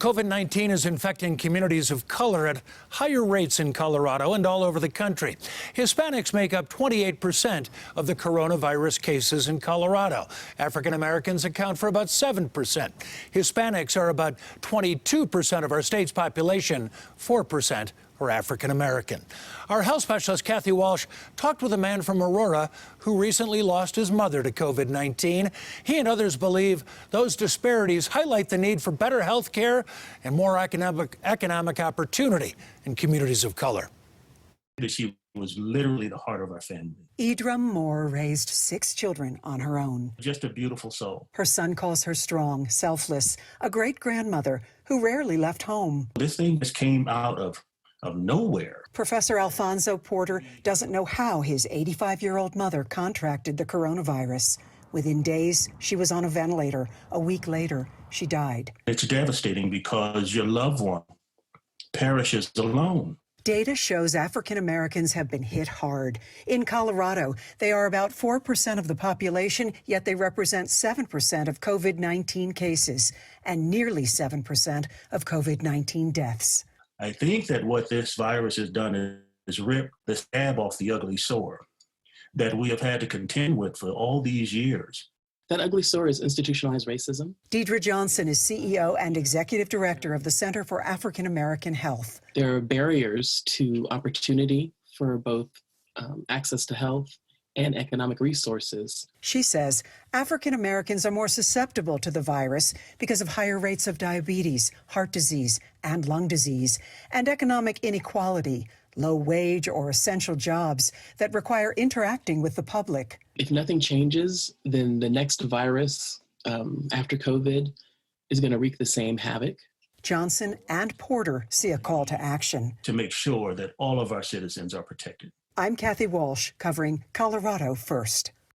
COVID-19 is infecting communities of color at higher rates in Colorado and all over the country. Hispanics make up 28% of the coronavirus cases in Colorado. African Americans account for about 7%. Hispanics are about 22% of our state's population, 4% are African American. Our health specialist, Kathy Walsh, talked with a man from Aurora who recently lost his mother to COVID-19. He and others believe those disparities highlight the need for better health care and more economic opportunity in communities of color. She was literally the heart of our family. Idra Moore raised 6 children on her own. Just a beautiful soul. Her son calls her strong, selfless, a great-grandmother who rarely left home. This thing just came out of nowhere. Professor Alfonso Porter doesn't know how his 85-year-old mother contracted the coronavirus. Within days, she was on a ventilator. A week later, she died. It's devastating because your loved one perishes alone. Data shows African Americans have been hit hard. In Colorado, they are about 4% of the population, yet they represent 7% of COVID-19 cases and nearly 7% of COVID-19 deaths. I think that what this virus has done is rip the scab off the ugly sore that we have had to contend with for all these years. That ugly sore is institutionalized racism. Deidre Johnson is CEO and Executive Director of the Center for African American Health. There are barriers to opportunity for both access to health and economic resources. She says African Americans are more susceptible to the virus because of higher rates of diabetes, heart disease, and lung disease, and economic inequality, low wage or essential jobs that require interacting with the public. If nothing changes, then the next virus after COVID is going to wreak the same havoc. Johnson and Porter see a call to action. To make sure that all of our citizens are protected. I'm Kathy Walsh, covering Colorado First.